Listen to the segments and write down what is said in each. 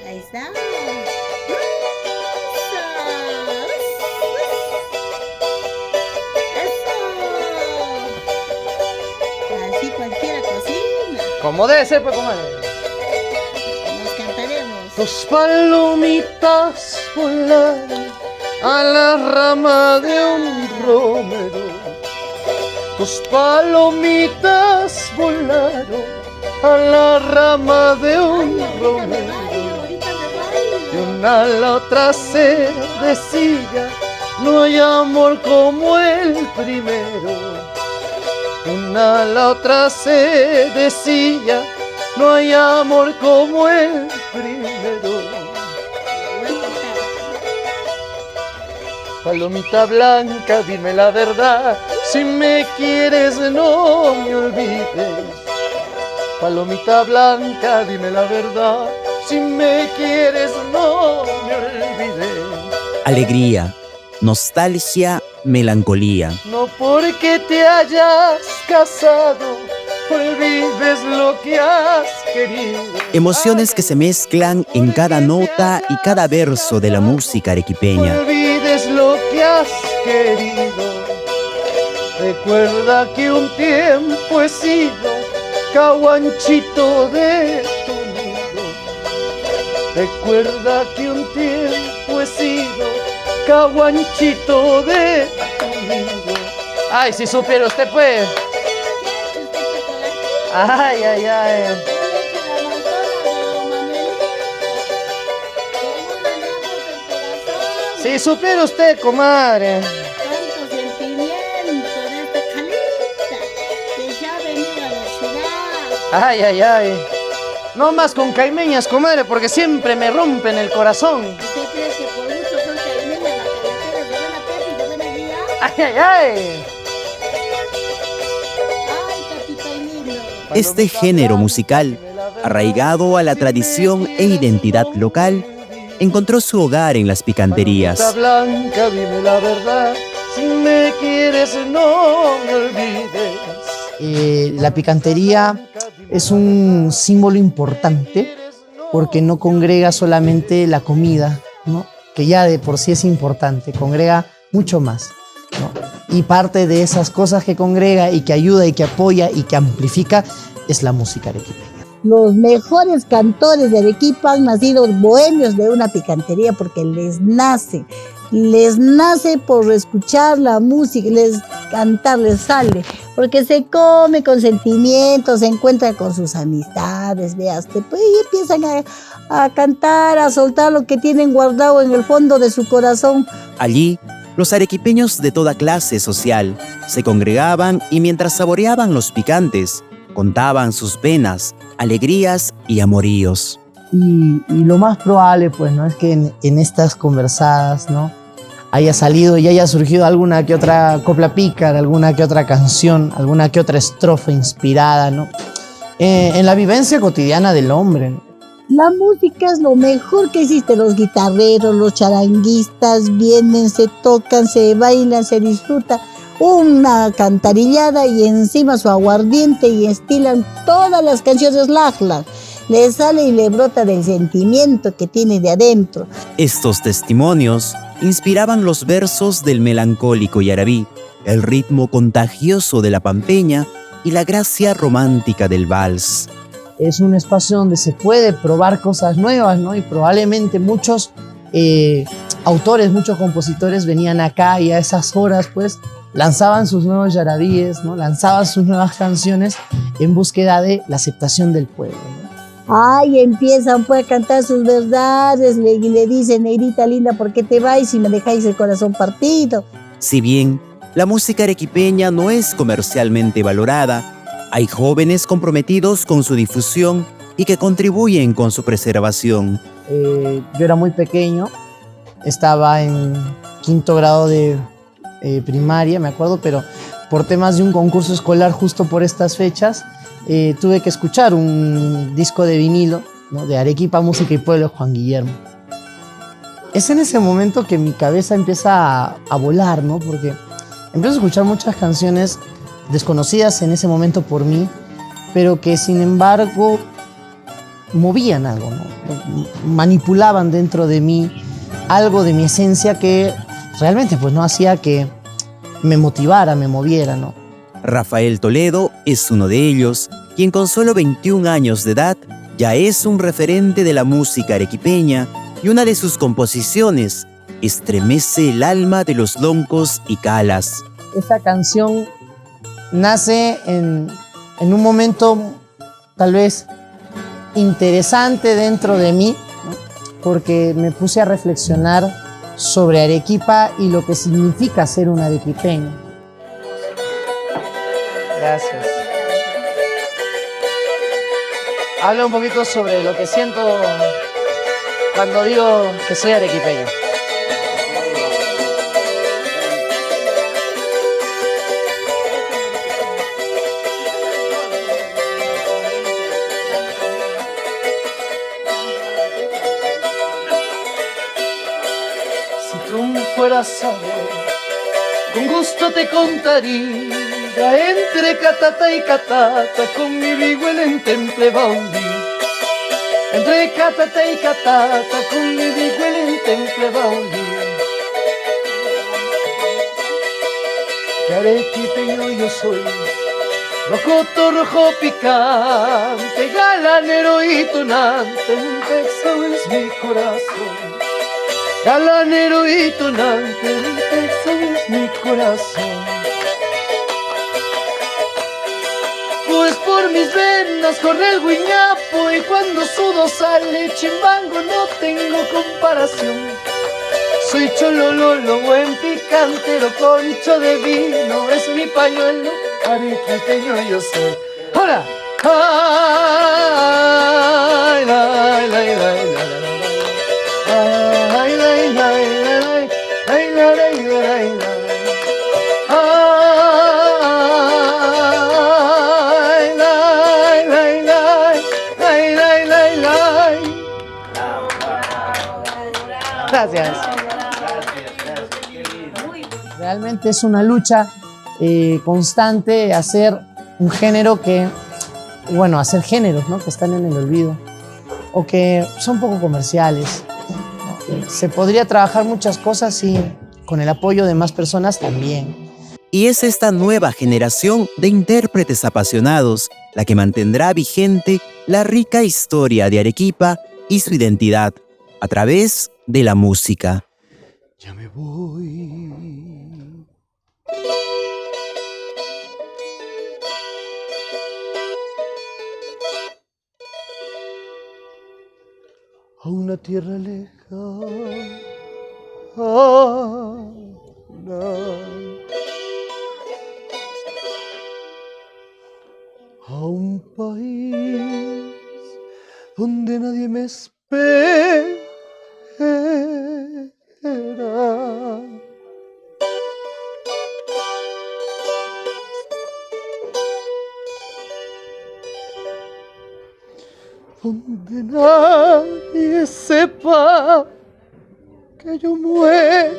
Ahí está. Eso. Así cualquiera cocina. Como debe ser, pues, comadre. Nos cantaremos. Tus palomitas volaron a la rama de un romero. Tus palomitas volaron a la rama de un romero. Y una a la otra se decía, no hay amor como el primero. Una a la otra se decía, no hay amor como el primero. Palomita blanca, dime la verdad, si me quieres no me olvides. Palomita blanca, dime la verdad, si me quieres no me olvides. Alegría, nostalgia, melancolía. No porque te hayas casado, olvides lo que has querido. Emociones que se mezclan en cada nota y cada verso de la música arequipeña. Olvides lo que has querido. Recuerda que un tiempo he sido caguanchito de tu nido. Recuerda que un tiempo he sido caguanchito de tu nido. Ay, si supiera usted, pues. Ay, ay, ay. Si supiera usted, comadre. Tanto sentimiento de esta calita que ya ha venido a la ciudad. Ay, ay, ay. No más con caimeñas, comadre, porque siempre me rompen el corazón. ¿Usted cree que por mucho son carimeñas las carreteras de buena pepa y de buena guía? Ay, ay, ay. Ay, capita y lindo. Este género musical, arraigado a la tradición e identidad local, encontró su hogar en las picanterías. Palomita blanca, dime la verdad, si me quieres no me olvides. La picantería es un símbolo importante porque no congrega solamente la comida, ¿no? Que ya de por sí es importante, congrega mucho más, ¿no? Y parte de esas cosas que congrega y que ayuda y que apoya y que amplifica es la música arequipeña. Los mejores cantores de Arequipa han nacido bohemios de una picantería porque les nace por escuchar la música, les cantar, les sale, porque se come con sentimientos, se encuentra con sus amistades, veaste, pues y empiezan a cantar, a soltar lo que tienen guardado en el fondo de su corazón. Allí, los arequipeños de toda clase social se congregaban y mientras saboreaban los picantes, contaban sus penas, alegrías y amoríos. Y lo más probable, pues, ¿no? Es que en estas conversadas, ¿no? Haya salido y haya surgido alguna que otra copla pícara, alguna que otra canción, alguna que otra estrofa inspirada, ¿no? En la vivencia cotidiana del hombre, ¿no? La música es lo mejor que existe. Los guitarreros, los charanguistas vienen, se tocan, se bailan, se disfruta. Una cantarillada y encima su aguardiente y estilan todas las canciones lajlas. Le sale y le brota del sentimiento que tiene de adentro. Estos testimonios inspiraban los versos del melancólico Yarabí, el ritmo contagioso de la pampeña y la gracia romántica del vals. Es un espacio donde se puede probar cosas nuevas, ¿no? Y probablemente muchos autores, muchos compositores venían acá y a esas horas, pues, lanzaban sus nuevos yarabíes, ¿no? Lanzaban sus nuevas canciones en búsqueda de la aceptación del pueblo, ¿no? Ay, empiezan pues a cantar sus verdades, y le dicen, negrita linda, ¿por qué te vais si me dejáis el corazón partido? Si bien la música arequipeña no es comercialmente valorada, hay jóvenes comprometidos con su difusión y que contribuyen con su preservación. Yo era muy pequeño, estaba en quinto grado de primaria, me acuerdo, pero por temas de un concurso escolar justo por estas fechas, tuve que escuchar un disco de vinilo, ¿no? De Arequipa, Música y Pueblo, Juan Guillermo. Es en ese momento que mi cabeza empieza a volar, ¿no? Porque empiezo a escuchar muchas canciones desconocidas en ese momento por mí, pero que sin embargo movían algo, ¿no? Manipulaban dentro de mí algo de mi esencia que realmente pues no hacía que me motivara, me moviera, ¿no? Rafael Toledo es uno de ellos, quien con solo 21 años de edad ya es un referente de la música arequipeña y una de sus composiciones estremece el alma de los loncos y calas. Esta canción nace en un momento tal vez interesante dentro de mí, ¿no? Porque me puse a reflexionar sobre Arequipa y lo que significa ser un arequipeño. Gracias. Habla un poquito sobre lo que siento cuando digo que soy arequipeño. Si tú fueras a ver, con gusto te contaría entre catata y catata con mi vigüel en temple baudí. Entre catata y catata con mi vigüel en temple baudí. Que arequipeño yo soy, rojoto, rojo picante, galanero y tonante, un texto es mi corazón. Galanero y tonante, un texto es mi corazón. Pues por mis venas corre el guiñapo y cuando sudo sale chimbango, no tengo comparación. Soy cholololo, buen picantero, concho de vino, es mi pañuelo, arequipeño yo soy. ¡Hola! ¡Ay, la, la, la, la, la! Gracias. Realmente es una lucha constante hacer un género que, bueno, hacer géneros, ¿no? Que están en el olvido o que son poco comerciales. Se podría trabajar muchas cosas y con el apoyo de más personas también. Y es esta nueva generación de intérpretes apasionados la que mantendrá vigente la rica historia de Arequipa y su identidad a través de la música. Ya me voy. A una tierra lejana, a un país donde nadie me espera. Donde nadie sepa que yo muera,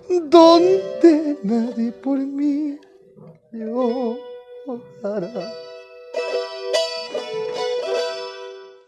donde nadie por mí llorará.